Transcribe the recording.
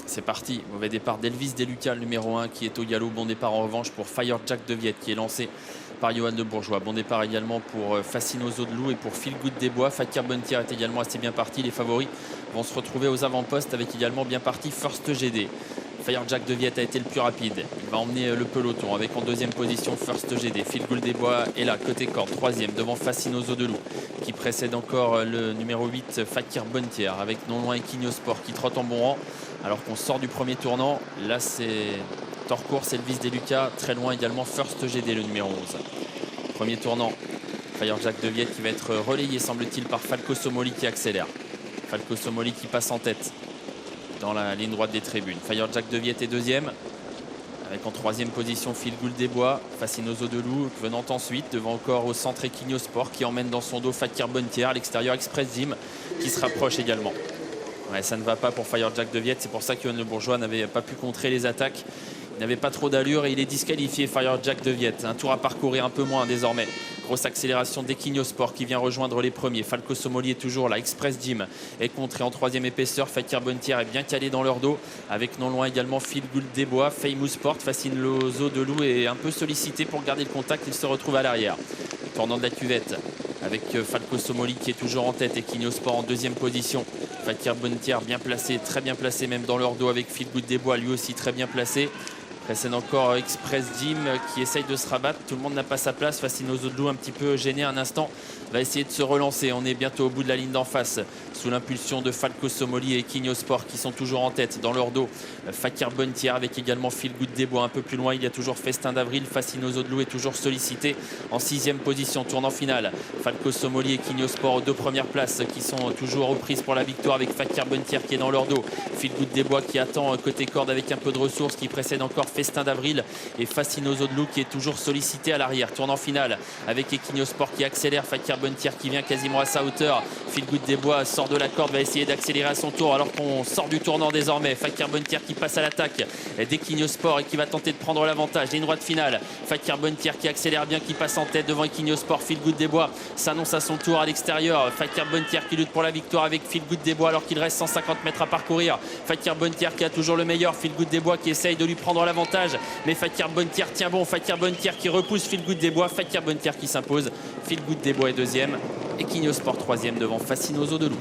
C'est parti, mauvais départ d'Elvis Deluca, le numéro 1 qui est au galop. Bon départ en revanche pour Fire Jack de Viette qui est lancé par Johan de Bourgeois. Bon départ également pour Fascinoso de Loup et pour Feel Good des Bois. Fakir Buntier est également assez bien parti. Les favoris vont se retrouver aux avant-postes avec également bien parti First GD. Fire Jack de Viette a été le plus rapide. Il va emmener le peloton avec en deuxième position First GD. Feel Good des Bois est là, côté corde, troisième devant Fascinoso de Loup qui précède encore le numéro 8 Fakir Buntier avec non loin Equinio Sport qui trotte en bon rang. Alors qu'on sort du premier tournant, là c'est Torcourt, Elvis Deluca, très loin également First GD le numéro 11. Premier tournant, Fire Jack de Viette qui va être relayé semble-t-il par Falco Somoli qui accélère. Falco Somoli qui passe en tête dans la ligne droite des tribunes. Fire Jack de Viette est deuxième, avec en troisième position Feel Good des Bois, Fascinoso de Loup venant ensuite, devant encore au centre Equinio Sport qui emmène dans son dos Fakir Buntier, à l'extérieur Express Zim qui se rapproche également. Ouais, ça ne va pas pour Fire Jack de Viette, c'est pour ça que Johan Le Bourgeois n'avait pas pu contrer les attaques. Il n'avait pas trop d'allure et il est disqualifié, Fire Jack de Viette. Un tour à parcourir un peu moins désormais. Grosse accélération d'Equinio Sport qui vient rejoindre les premiers. Falco Somoli est toujours là. Express Jim est contré en troisième épaisseur. Fakir Buntier est bien calé dans leur dos. Avec non loin également Feel Good des Bois. Famous Sport, Fascinoso de Loup est un peu sollicité pour garder le contact. Il se retrouve à l'arrière. Tournant de la cuvette avec Falco Somoli qui est toujours en tête. Equinio Sport en deuxième position. Fakir Buntier bien placé, très bien placé même dans leur dos avec Feel Good des Bois, lui aussi très bien placé. Précède encore Express Jim qui essaye de se rabattre. Tout le monde n'a pas sa place. Fascinoso de Loup un petit peu gêné un instant. Va essayer de se relancer. On est bientôt au bout de la ligne d'en face. Sous l'impulsion de Falco Somoli et Equinio Sport qui sont toujours en tête dans leur dos. Fakir Buntier avec également Feel Good des Bois. Un peu plus loin, il y a toujours Festin d'Avril. Fascinoso de Loup est toujours sollicité en sixième position. Tournant final. Falco Somoli et Equinio Sport aux deux premières places qui sont toujours reprises pour la victoire avec Fakir Buntier qui est dans leur dos. Feel Good des Bois qui attend côté corde avec un peu de ressources qui précède encore Festin d'Avril et Fascinoso de Loup qui est toujours sollicité à l'arrière. Tournant final avec Equinio Sport qui accélère, Fakir Buntier qui vient quasiment à sa hauteur. Feel Good des Bois sort de la corde, va essayer d'accélérer à son tour alors qu'on sort du tournant désormais. Fakir Buntier qui passe à l'attaque d'Equinio Sport et qui va tenter de prendre l'avantage. Ligne droite finale, Fakir Buntier qui accélère bien, qui passe en tête devant Equinio Sport. Feel Good des Bois s'annonce à son tour à l'extérieur. Fakir Buntier qui lutte pour la victoire avec Feel Good des Bois alors qu'il reste 150 mètres à parcourir. Fakir Buntier qui a toujours le meilleur. Feel Good des Bois qui essaye de lui prendre l'avantage. Mais Fakir Buntier tient bon. Fakir Buntier qui repousse Feel Good des Bois. Fakir Buntier qui s'impose. Feel Good des Bois est deuxième. Equinio Sport troisième devant Fascinoso de Loup.